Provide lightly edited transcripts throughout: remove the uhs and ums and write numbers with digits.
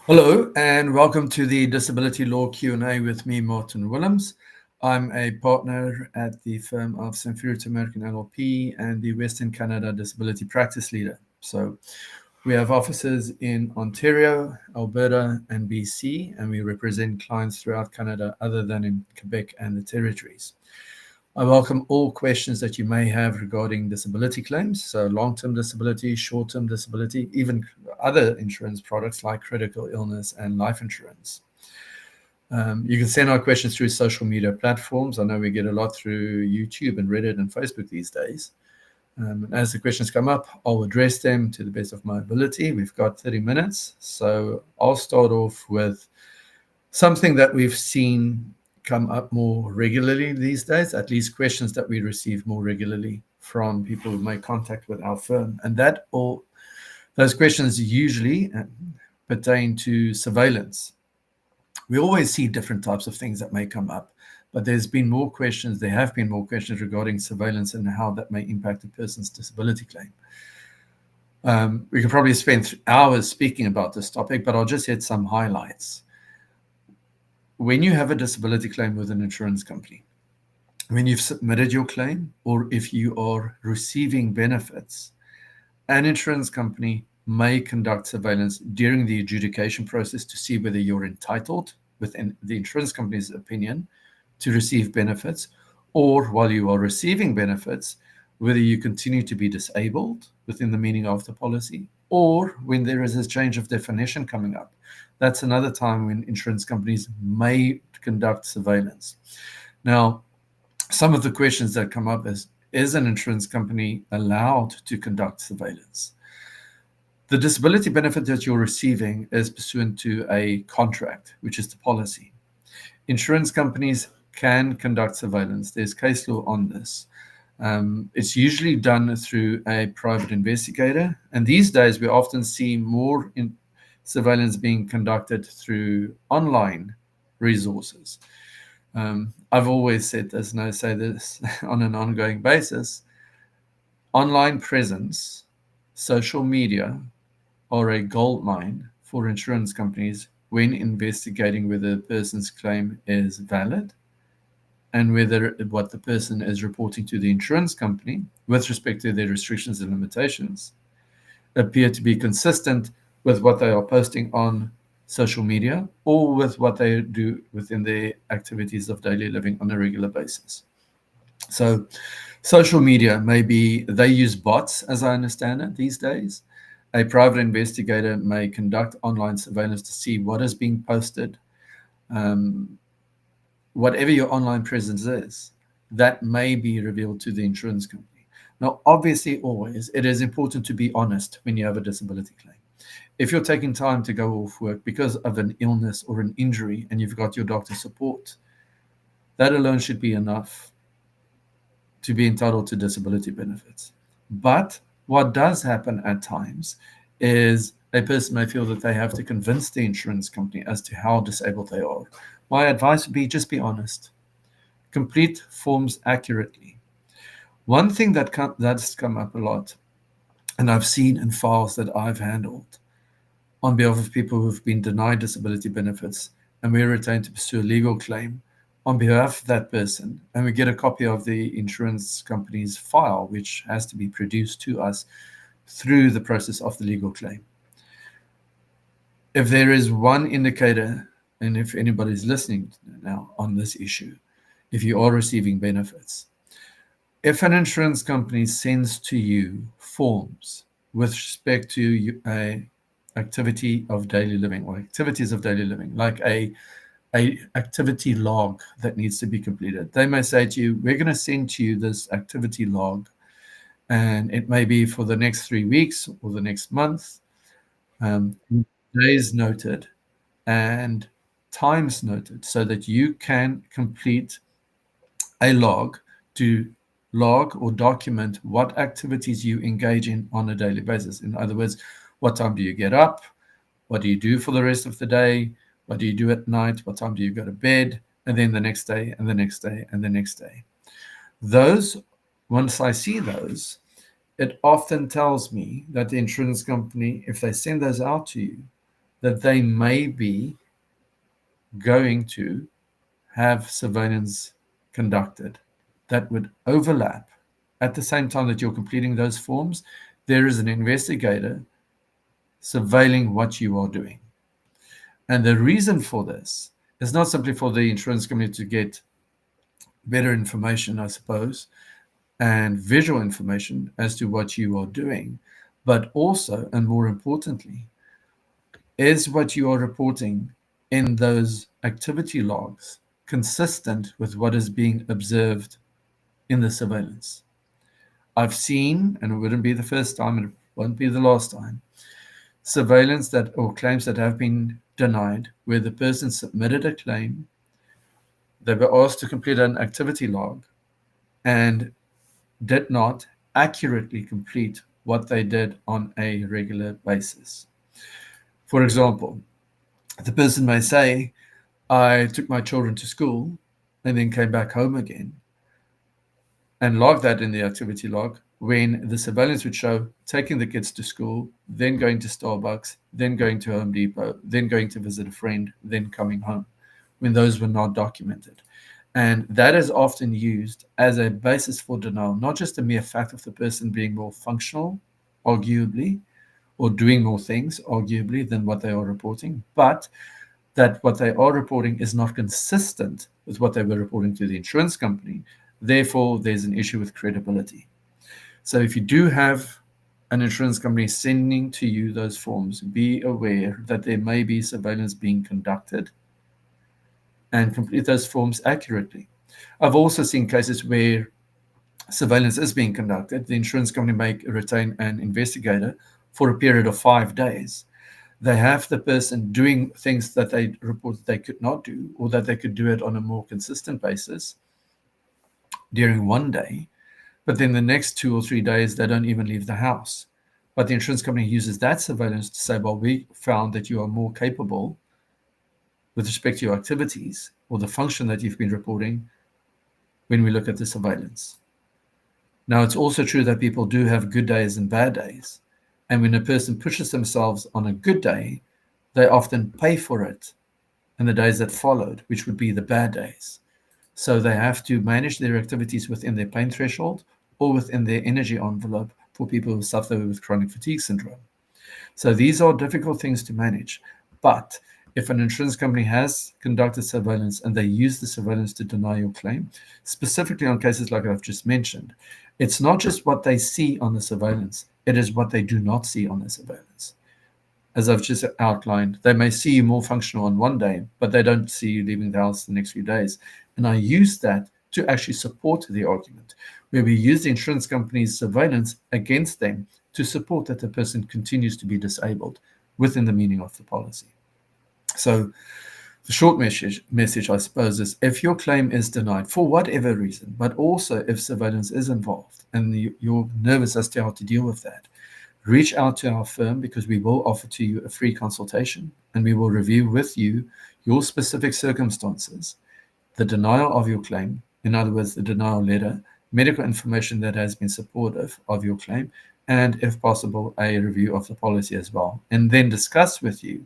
Hello, and welcome to the Disability Law Q&A with me, Martin Willemse. I'm a partner at the firm of Samfiru, Tumarkin LLP and the Western Canada Disability Practice Leader. So we have offices in Ontario, Alberta, and BC, and we represent clients throughout Canada other than in Quebec and the territories. I welcome all questions that you may have regarding disability claims, so long-term disability, short-term disability, even other insurance products like critical illness and life insurance. You can send out questions through social media platforms. I know we get a lot through YouTube and Reddit and Facebook these days. As the questions come up, I'll address them to the best of my ability. We've got 30 minutes, so I'll start off with something that we've seen come up more regularly these days, at least questions that we receive more regularly from people who make contact with our firm. And those questions usually pertain to surveillance. We always see different types of things that may come up, but there have been more questions regarding surveillance and how that may impact a person's disability claim. We could probably spend hours speaking about this topic, but I'll just hit some highlights. When you have a disability claim with an insurance company, when you've submitted your claim, or if you are receiving benefits, an insurance company may conduct surveillance during the adjudication process to see whether you're entitled, within the insurance company's opinion, to receive benefits, or while you are receiving benefits, whether you continue to be disabled within the meaning of the policy, or when there is a change of definition coming up. That's another time when insurance companies may conduct surveillance. Now, some of the questions that come up is an insurance company allowed to conduct surveillance? The disability benefit that you're receiving is pursuant to a contract, which is the policy. Insurance companies can conduct surveillance. There's case law on this. It's usually done through a private investigator, and these days we often see more surveillance being conducted through online resources. I've always said this, and I say this on an ongoing basis: online presence, social media, are a goldmine for insurance companies when investigating whether a person's claim is valid and whether what the person is reporting to the insurance company with respect to their restrictions and limitations appear to be consistent with what they are posting on social media or with what they do within their activities of daily living on a regular basis. So social media, they use bots, as I understand it these days. A private investigator may conduct online surveillance to see what is being posted. Whatever your online presence is, that may be revealed to the insurance company. Now, obviously, always, it is important to be honest when you have a disability claim. If you're taking time to go off work because of an illness or an injury and you've got your doctor support, that alone should be enough to be entitled to disability benefits. But what does happen at times is a person may feel that they have to convince the insurance company as to how disabled they are. My advice would be just be honest. Complete forms accurately. One thing that's come up a lot, and I've seen in files that I've handled on behalf of people who've been denied disability benefits, and we're retained to pursue a legal claim on behalf of that person, and we get a copy of the insurance company's file, which has to be produced to us through the process of the legal claim. If there is one indicator, and if anybody's listening now on this issue, if you are receiving benefits, if an insurance company sends to you forms with respect to a activity of daily living or activities of daily living, like a activity log that needs to be completed, they may say to you, we're going to send to you this activity log, and it may be for the next 3 weeks or the next month, days noted and times noted, so that you can complete a log to log or document what activities you engage in on a daily basis. In other words, what time do you get up? What do you do for the rest of the day? What do you do at night? What time do you go to bed? And then the next day, and the next day, and the next day. Those, once I see those, it often tells me that the insurance company, if they send those out to you, that they may be going to have surveillance conducted that would overlap. At the same time that you're completing those forms, there is an investigator surveilling what you are doing. And the reason for this is not simply for the insurance company to get better information, I suppose, and visual information as to what you are doing, but also, and more importantly, is what you are reporting in those activity logs consistent with what is being observed in the surveillance? I've seen, and it wouldn't be the first time, and it won't be the last time, surveillance that or claims that have been denied where the person submitted a claim, they were asked to complete an activity log, and did not accurately complete what they did on a regular basis. For example, the person may say, I took my children to school and then came back home again, and log that in the activity log, when the surveillance would show taking the kids to school, then going to Starbucks, then going to Home Depot, then going to visit a friend, then coming home, when those were not documented. And that is often used as a basis for denial, not just a mere fact of the person being more functional, arguably, or doing more things, arguably, than what they are reporting, but that what they are reporting is not consistent with what they were reporting to the insurance company. Therefore, there's an issue with credibility. So if you do have an insurance company sending to you those forms, be aware that there may be surveillance being conducted, and complete those forms accurately. I've also seen cases where surveillance is being conducted. The insurance company may retain an investigator for a period of 5 days. They have the person doing things that they report that they could not do, or that they could do it on a more consistent basis during one day, but then the next 2 or 3 days they don't even leave the house. But the insurance company uses that surveillance to say, well, we found that you are more capable with respect to your activities or the function that you've been reporting when we look at the surveillance. Now, it's also true that people do have good days and bad days. And when a person pushes themselves on a good day, they often pay for it in the days that followed, which would be the bad days. So they have to manage their activities within their pain threshold or within their energy envelope for people who suffer with chronic fatigue syndrome. So these are difficult things to manage. But if an insurance company has conducted surveillance and they use the surveillance to deny your claim, specifically on cases like I've just mentioned, it's not just what they see on the surveillance, it is what they do not see on the surveillance. As I've just outlined, they may see you more functional on one day, but they don't see you leaving the house the next few days. And I use that to actually support the argument, where we use the insurance company's surveillance against them to support that the person continues to be disabled within the meaning of the policy. So the short message, I suppose, is if your claim is denied for whatever reason, but also if surveillance is involved and you're nervous as to how to deal with that, reach out to our firm, because we will offer to you a free consultation and we will review with you your specific circumstances, the denial of your claim, in other words, the denial letter, medical information that has been supportive of your claim, and if possible, a review of the policy as well, and then discuss with you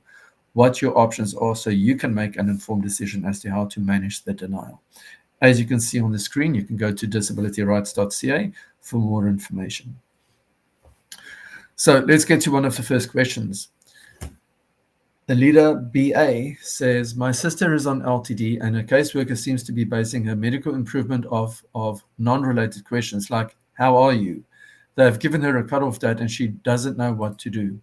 what your options are so you can make an informed decision as to how to manage the denial. As you can see on the screen, you can go to disabilityrights.ca for more information. So let's get to one of the first questions. The leader BA says, my sister is on LTD and her caseworker seems to be basing her medical improvement of non-related questions like, how are you? They've given her a cutoff date and she doesn't know what to do.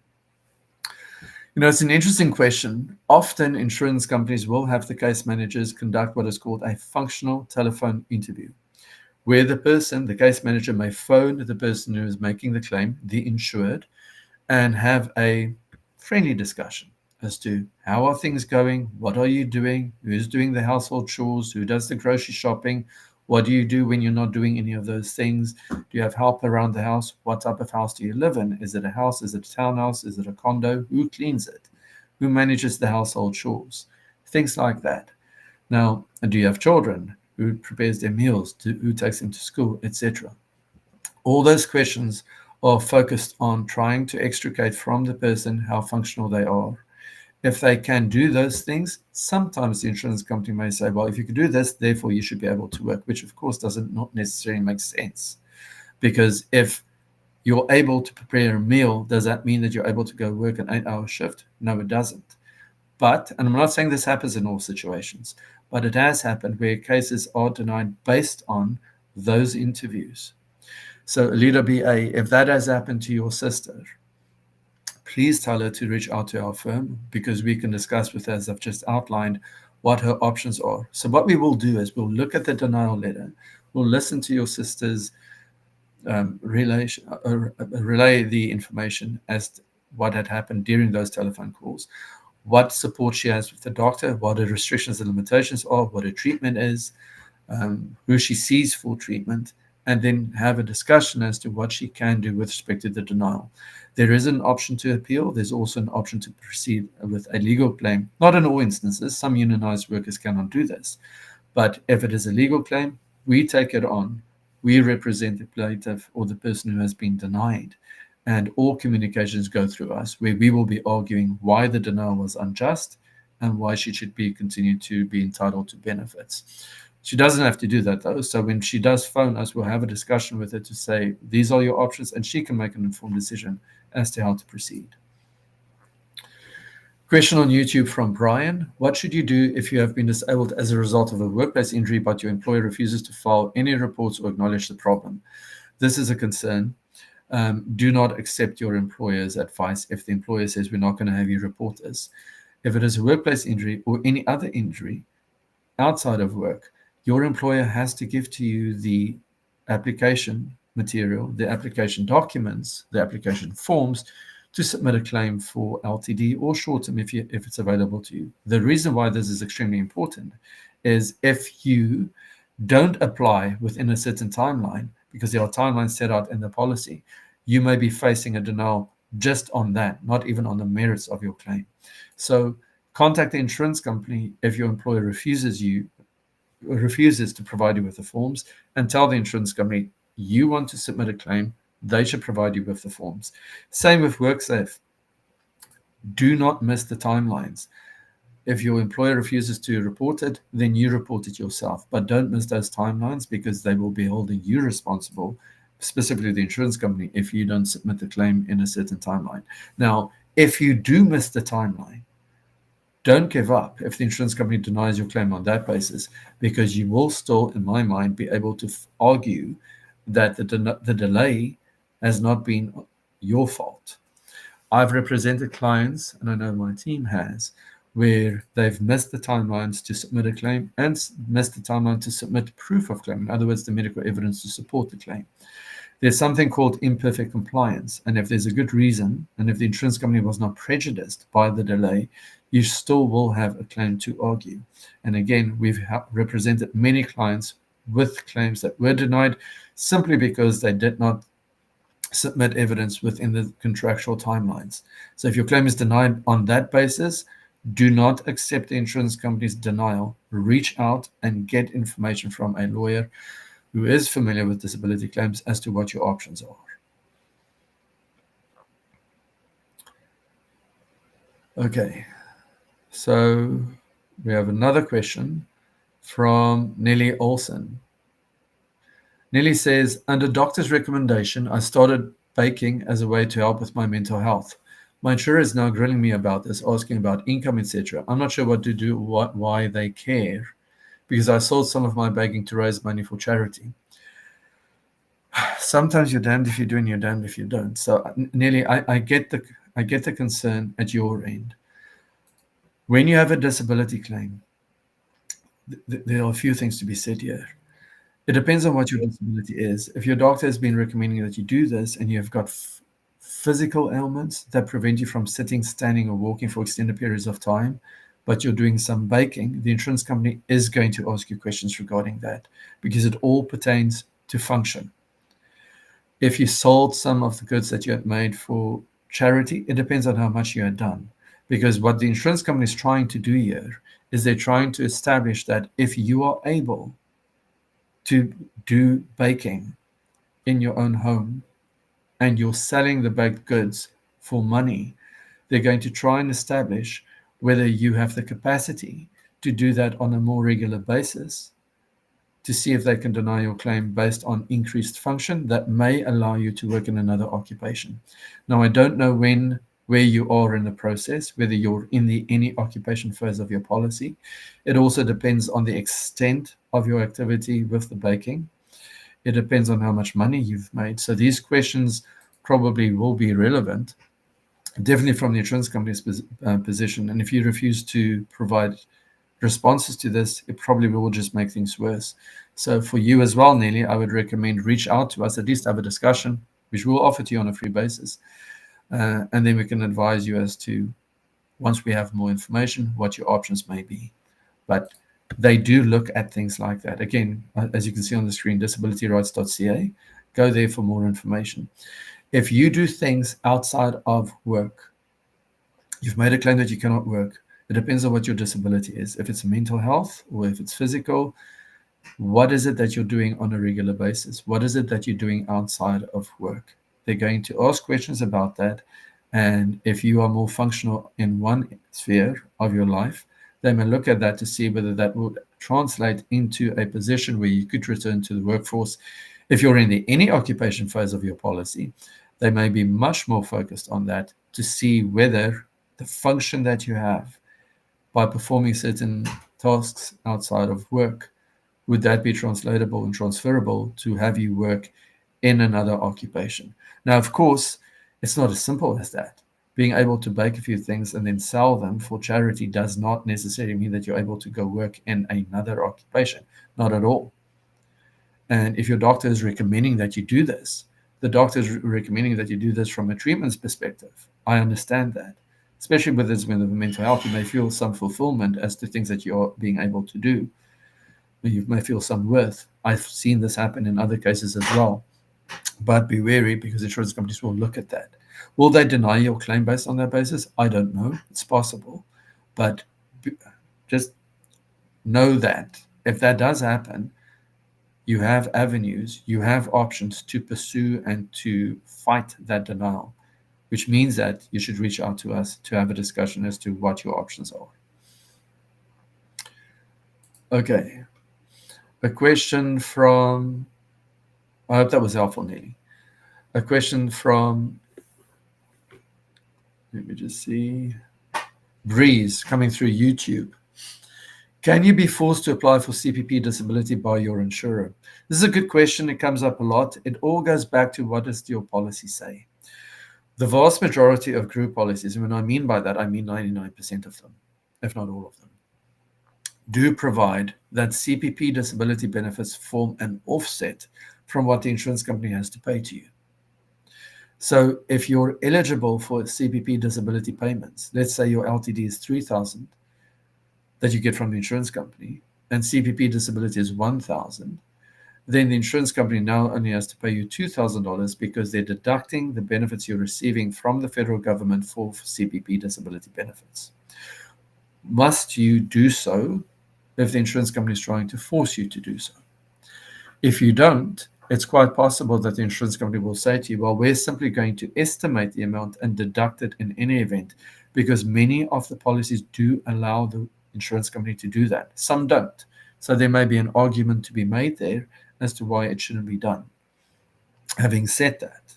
You know, it's an interesting question. Often insurance companies will have the case managers conduct what is called a functional telephone interview, where the person, the case manager, may phone the person who is making the claim, the insured, and have a friendly discussion as to how are things going, what are you doing, who's doing the household chores, who does the grocery shopping, what do you do when you're not doing any of those things, do you have help around the house, what type of house do you live in, is it a house, is it a townhouse, is it a condo, who cleans it, who manages the household chores, things like that. Now, do you have children, who prepares their meals, who takes them to school, etc. All those questions are focused on trying to extricate from the person how functional they are. If they can do those things, sometimes the insurance company may say, well, if you can do this, therefore you should be able to work, which of course doesn't not necessarily make sense. Because if you're able to prepare a meal, does that mean that you're able to go work an 8-hour shift? No, it doesn't. But, and I'm not saying this happens in all situations, but it has happened where cases are denied based on those interviews. So, Leader BA, if that has happened to your sister, please tell her to reach out to our firm because we can discuss with her, as I've just outlined, what her options are. So, what we will do is we'll look at the denial letter, we'll listen to your sister's relay the information as to what had happened during those telephone calls, what support she has with the doctor, what her restrictions and limitations are, what her treatment is, who she sees for treatment, and then have a discussion as to what she can do with respect to the denial. There is an option to appeal. There's also an option to proceed with a legal claim. Not in all instances. Some unionized workers cannot do this. But if it is a legal claim, we take it on. We represent the plaintiff or the person who has been denied. And all communications go through us, where we will be arguing why the denial was unjust and why she should be continued to be entitled to benefits. She doesn't have to do that, though. So when she does phone us, we'll have a discussion with her to say, these are your options, and she can make an informed decision as to how to proceed. Question on YouTube from Brian. What should you do if you have been disabled as a result of a workplace injury, but your employer refuses to file any reports or acknowledge the problem? This is a concern. Do not accept your employer's advice if the employer says we're not going to have you report this. If it is a workplace injury or any other injury outside of work, your employer has to give to you the application material, the application documents, the application forms to submit a claim for LTD or short term if it's available to you. The reason why this is extremely important is if you don't apply within a certain timeline, because there are timelines set out in the policy, you may be facing a denial just on that, not even on the merits of your claim. So contact the insurance company if your employer refuses to provide you with the forms, and tell the insurance company you want to submit a claim, they should provide you with the forms. Same with WorkSafe. Do not miss the timelines. If your employer refuses to report it, then you report it yourself. But don't miss those timelines because they will be holding you responsible, specifically the insurance company, if you don't submit the claim in a certain timeline. Now, if you do miss the timeline, don't give up if the insurance company denies your claim on that basis, because you will still, in my mind, be able to argue that the delay has not been your fault. I've represented clients, and I know my team has, where they've missed the timelines to submit a claim and missed the timeline to submit proof of claim, in other words, the medical evidence to support the claim. There's something called imperfect compliance, and if there's a good reason, and if the insurance company was not prejudiced by the delay, you still will have a claim to argue. And again, we've represented many clients with claims that were denied simply because they did not submit evidence within the contractual timelines. So if your claim is denied on that basis, do not accept the insurance company's denial. Reach out and get information from a lawyer who is familiar with disability claims as to what your options are. Okay, so we have another question from Nellie Olsen. Nellie says, under doctor's recommendation, I started baking as a way to help with my mental health. My insurer is now grilling me about this, asking about income, etc. I'm not sure what to do, why they care, because I sold some of my baking to raise money for charity. Sometimes you're damned if you do and you're damned if you don't. So Nelly, I get the concern at your end. When you have a disability claim, there are a few things to be said here. It depends on what your disability is. If your doctor has been recommending that you do this and you have got physical ailments that prevent you from sitting, standing, or walking for extended periods of time, but you're doing some baking, the insurance company is going to ask you questions regarding that because it all pertains to function. If you sold some of the goods that you had made for charity, it depends on how much you had done. Because what the insurance company is trying to do here is they're trying to establish that if you are able to do baking in your own home and you're selling the baked goods for money, they're going to try and establish whether you have the capacity to do that on a more regular basis, to see if they can deny your claim based on increased function that may allow you to work in another occupation. Now, I don't know where you are in the process, whether you're in the any occupation phase of your policy. It also depends on the extent of your activity with the baking. It depends on how much money you've made. So these questions probably will be relevant, definitely from the insurance company's position. And if you refuse to provide responses to this, it probably will just make things worse. So for you as well, Nelly, I would recommend reach out to us, at least have a discussion, which we'll offer to you on a free basis. And then we can advise you as to, once we have more information, what your options may be. But they do look at things like that. Again, as you can see on the screen, disabilityrights.ca. Go there for more information. If you do things outside of work, you've made a claim that you cannot work. It depends on what your disability is. If it's mental health or if it's physical, what is it that you're doing on a regular basis? What is it that you're doing outside of work? They're going to ask questions about that. And if you are more functional in one sphere of your life, they may look at that to see whether that would translate into a position where you could return to the workforce. If you're in the any occupation phase of your policy, they may be much more focused on that to see whether the function that you have by performing certain tasks outside of work, would that be translatable and transferable to have you work in another occupation? Now, of course, it's not as simple as that. Being able to bake a few things and then sell them for charity does not necessarily mean that you're able to go work in another occupation. Not at all. And if your doctor is recommending that you do this, the doctor is recommending that you do this from a treatment's perspective. I understand that. Especially with this, with mental health, you may feel some fulfillment as to things that you're being able to do. You may feel some worth. I've seen this happen in other cases as well. But be wary, because insurance companies will look at that. Will they deny your claim based on that basis? I don't know. It's possible. But just know that if that does happen, you have avenues, you have options to pursue and to fight that denial, which means that you should reach out to us to have a discussion as to what your options are. Okay. A question from, I hope that was helpful, Nelly. A question from, let me just see, Breeze, coming through YouTube. Can you be forced to apply for CPP disability by your insurer? This is a good question. It comes up a lot. It all goes back to, what does your policy say? The vast majority of group policies, and when I mean by that, I mean 99% of them, if not all of them, do provide that CPP disability benefits form an offset from what the insurance company has to pay to you. So if you're eligible for CPP disability payments, let's say your LTD is 3,000 that you get from the insurance company, and CPP disability is 1,000, then the insurance company now only has to pay you $2,000 because they're deducting the benefits you're receiving from the federal government for CPP disability benefits. Must you do so if the insurance company is trying to force you to do so? If you don't, it's quite possible that the insurance company will say to you, well, we're simply going to estimate the amount and deduct it in any event, because many of the policies do allow the insurance company to do that. Some don't. So there may be an argument to be made there as to why it shouldn't be done. Having said that,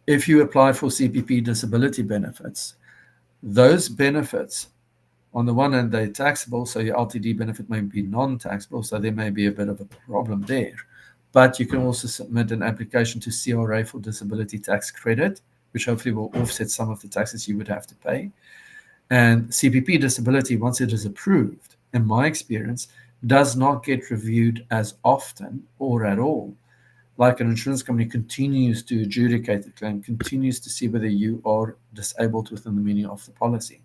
if you apply for CPP disability benefits, those benefits, on the one hand, they're taxable, so your LTD benefit may be non-taxable, so there may be a bit of a problem there. But you can also submit an application to CRA for disability tax credit, which hopefully will offset some of the taxes you would have to pay. And CPP disability, once it is approved, in my experience, does not get reviewed as often or at all. Like an insurance company continues to adjudicate the claim, continues to see whether you are disabled within the meaning of the policy.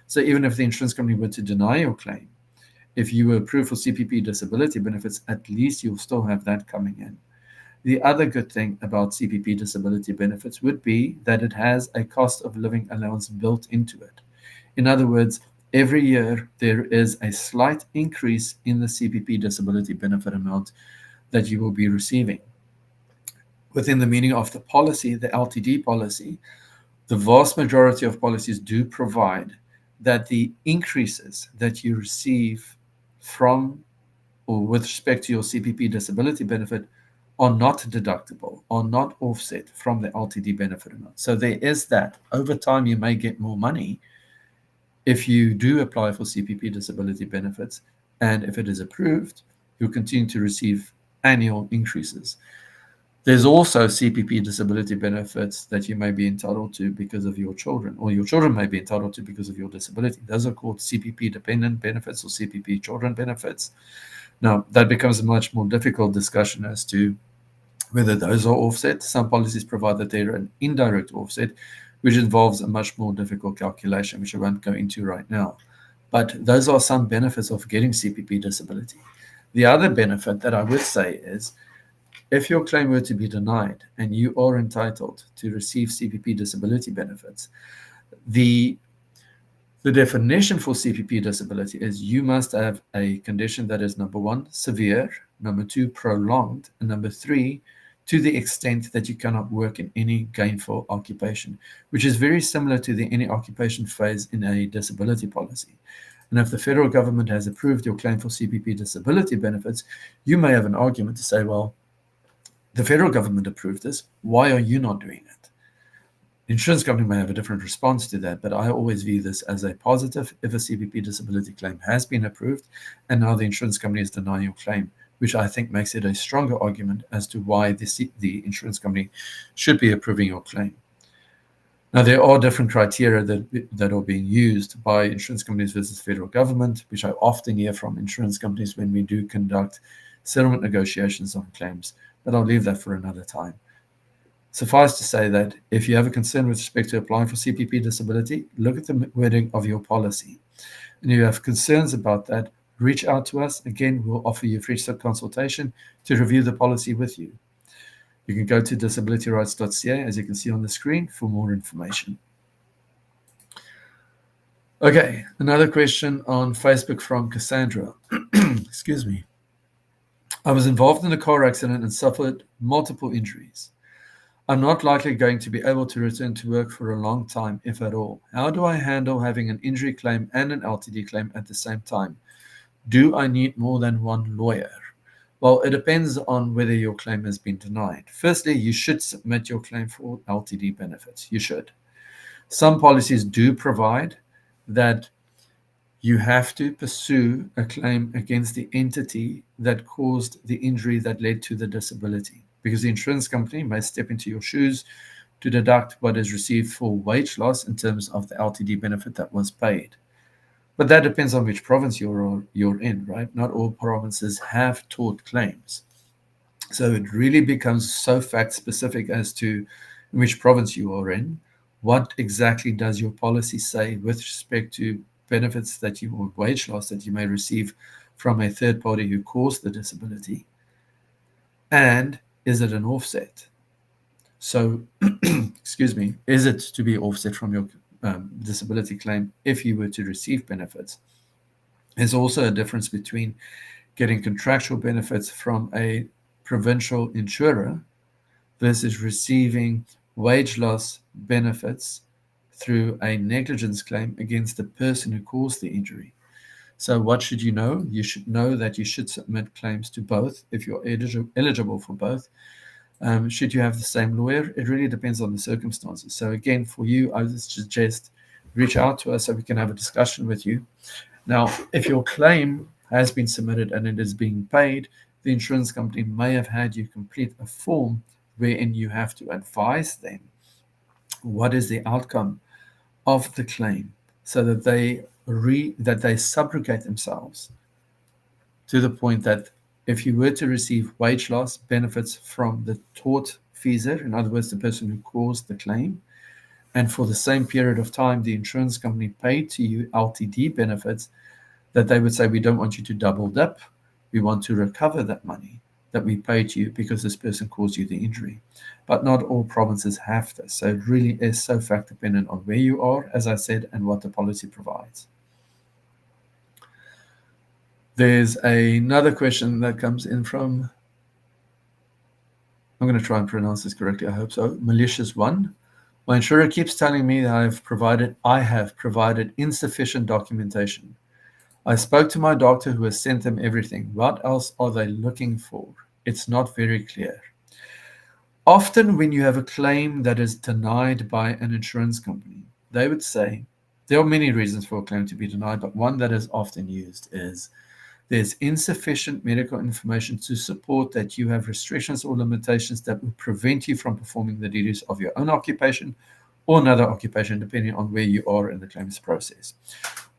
So even if the insurance company were to deny your claim, if you were approved for CPP disability benefits, at least you'll still have that coming in. The other good thing about CPP disability benefits would be that it has a cost of living allowance built into it. In other words, every year there is a slight increase in the CPP disability benefit amount that you will be receiving. within the meaning of the policy, the LTD policy, the vast majority of policies do provide that the increases that you receive from or with respect to your CPP disability benefit are not deductible, are not offset from the LTD benefit amount. So there is that. Over time, you may get more money if you do apply for CPP disability benefits, and if it is approved, you'll continue to receive annual increases. There's also CPP disability benefits that you may be entitled to because of your children, or your children may be entitled to because of your disability. Those are called CPP dependent benefits or CPP children benefits. Now, that becomes a much more difficult discussion as to whether those are offset. Some policies provide that they're an indirect offset, which involves a much more difficult calculation, which I won't go into right now. But those are some benefits of getting CPP disability. The other benefit that I would say is if your claim were to be denied and you are entitled to receive CPP disability benefits, the definition for CPP disability is you must have a condition that is, number one, severe, number two, prolonged, and number three, to the extent that you cannot work in any gainful occupation, which is very similar to the any occupation phase in a disability policy. And if the federal government has approved your claim for CPP disability benefits, you may have an argument to say, well, the federal government approved this. Why are you not doing it? The insurance company may have a different response to that, but I always view this as a positive if a CPP disability claim has been approved and now the insurance company is denying your claim, which I think makes it a stronger argument as to why the insurance company should be approving your claim. Now, there are different criteria that are being used by insurance companies versus federal government, which I often hear from insurance companies when we do conduct settlement negotiations on claims, but I'll leave that for another time. Suffice to say that if you have a concern with respect to applying for CPP disability, look at the wording of your policy. And if you have concerns about that, reach out to us. Again, we'll offer you a free consultation to review the policy with you. You can go to disabilityrights.ca, as you can see on the screen, for more information. Okay, another question on Facebook from Cassandra. Excuse me. I was involved in a car accident and suffered multiple injuries. I'm not likely going to be able to return to work for a long time, if at all. How do I handle having an injury claim and an LTD claim at the same time? Do I need more than one lawyer? Well, it depends on whether your claim has been denied. Firstly, you should submit your claim for LTD benefits. You should. Some policies do provide that you have to pursue a claim against the entity that caused the injury that led to the disability, because the insurance company may step into your shoes to deduct what is received for wage loss in terms of the LTD benefit that was paid. But that depends on which province you're in, right? Not all provinces have tort claims. So it really becomes so fact specific as to which province you are in. What exactly does your policy say with respect to benefits that you, or wage loss that you may receive from a third party who caused the disability? And is it an offset? So, excuse me, is it to be offset from your disability claim if you were to receive benefits? There's also a difference between getting contractual benefits from a provincial insurer versus receiving wage loss benefits through a negligence claim against the person who caused the injury. So what should you know? You should know that you should submit claims to both if you're eligible for both. Should you have the same lawyer? It really depends on the circumstances. So again, for you, I would suggest reach out to us so we can have a discussion with you. Now, if your claim has been submitted and it is being paid, the insurance company may have had you complete a form wherein you have to advise them what is the outcome of the claim, so that they subrogate themselves to the point that if you were to receive wage loss benefits from the tort feeser, in other words, the person who caused the claim, and for the same period of time the insurance company paid to you LTD benefits, that they would say, we don't want you to double dip. We want to recover that money that we paid to you because this person caused you the injury. But not all provinces have this. So it really is so fact dependent on where you are, as I said, and what the policy provides. There's another question that comes in from I'm going to try and pronounce this correctly. I hope so. Malicious one. My insurer keeps telling me that I have provided insufficient documentation. I spoke to my doctor who has sent them everything. What else are they looking for? It's not very clear. Often when you have a claim that is denied by an insurance company, they would say, there are many reasons for a claim to be denied, but one that is often used is there's insufficient medical information to support that you have restrictions or limitations that would prevent you from performing the duties of your own occupation or another occupation, depending on where you are in the claims process.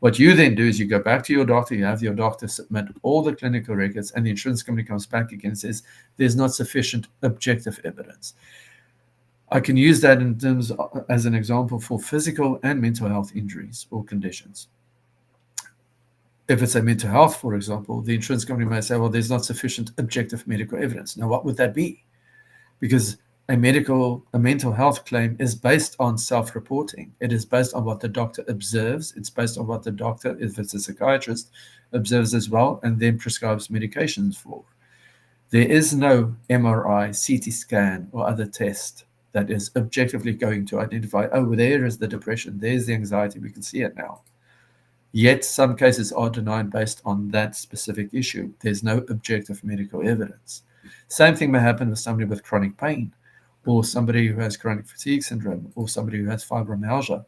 What you then do is you go back to your doctor, you have your doctor submit all the clinical records, and the insurance company comes back again and says there's not sufficient objective evidence. I can use that in terms as an example for physical and mental health injuries or conditions. If it's a mental health, for example, the insurance company may say, well, there's not sufficient objective medical evidence. Now, what would that be? Because a mental health claim is based on self-reporting. It is based on what the doctor observes. It's based on what the doctor, if it's a psychiatrist, observes as well, and then prescribes medications for. There is no MRI, CT scan, or other test that is objectively going to identify, oh, there is the depression, there's the anxiety, we can see it now. Yet some cases are denied based on that specific issue. There's no objective medical evidence. Same thing may happen with somebody with chronic pain, or somebody who has chronic fatigue syndrome, or somebody who has fibromyalgia.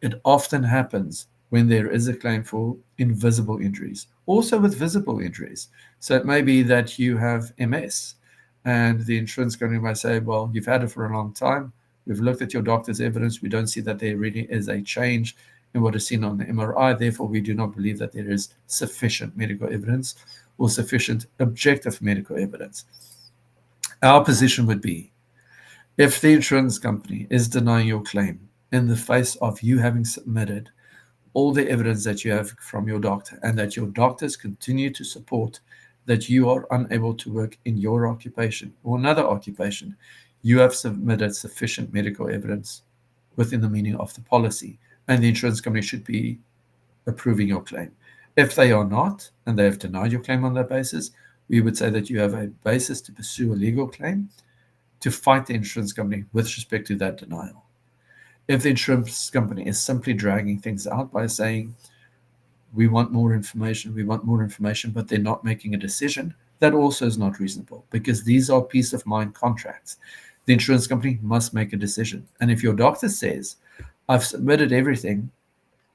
It often happens when there is a claim for invisible injuries, also with visible injuries. So it may be that you have MS, and the insurance company might say, well, you've had it for a long time. We've looked at your doctor's evidence. We don't see that there really is a change in what is seen on the MRI. Therefore, we do not believe that there is sufficient medical evidence or sufficient objective medical evidence. Our position would be, if the insurance company is denying your claim in the face of you having submitted all the evidence that you have from your doctor, and that your doctors continue to support that you are unable to work in your occupation or another occupation, you have submitted sufficient medical evidence within the meaning of the policy, and the insurance company should be approving your claim. If they are not, and they have denied your claim on that basis, we would say that you have a basis to pursue a legal claim to fight the insurance company with respect to that denial. If the insurance company is simply dragging things out by saying, we want more information, but they're not making a decision, that also is not reasonable, because these are peace of mind contracts. The insurance company must make a decision. And if your doctor says, I've submitted everything,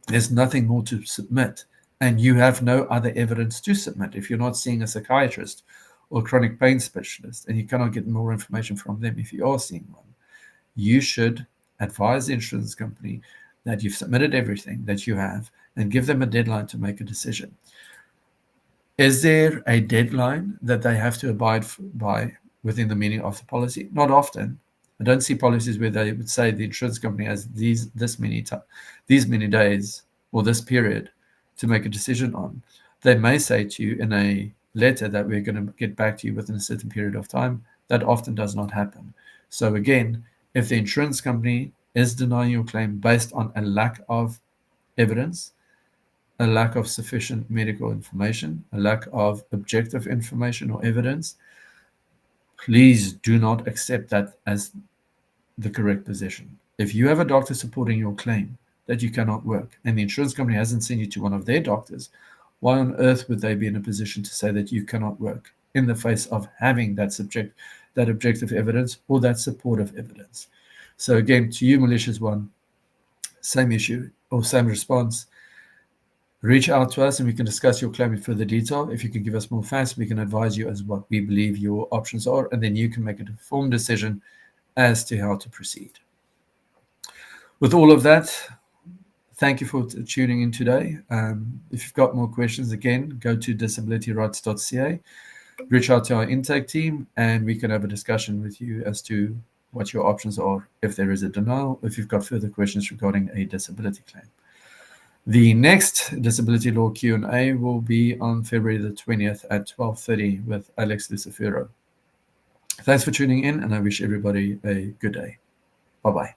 there's nothing more to submit, and you have no other evidence to submit, if you're not seeing a psychiatrist or a chronic pain specialist, and you cannot get more information from them if you are seeing one, you should advise the insurance company that you've submitted everything that you have and give them a deadline to make a decision. Is there a deadline that they have to abide by within the meaning of the policy? Not often. I don't see policies where they would say the insurance company has these many days or this period to make a decision on. They may say to you in a letter that we're going to get back to you within a certain period of time. That often does not happen. So again, if the insurance company is denying your claim based on a lack of evidence, a lack of sufficient medical information, a lack of objective information or evidence, please do not accept that as the correct position. If you have a doctor supporting your claim that you cannot work, and the insurance company hasn't sent you to one of their doctors, why on earth would they be in a position to say that you cannot work in the face of having that objective evidence or that supportive evidence? So again, to you, malicious one, same issue or same response. Reach out to us and we can discuss your claim in further detail. If you can give us more facts, we can advise you as what we believe your options are, and then you can make an informed decision as to how to proceed. With all of that, thank you for tuning in today. If you've got more questions, again, go to disabilityrights.ca, reach out to our intake team, and we can have a discussion with you as to what your options are if there is a denial, if you've got further questions regarding a disability claim. The next disability law Q&A will be on February the 20th at 12:30 with Alex Samfiru. Thanks for tuning in, and I wish everybody a good day. Bye-bye.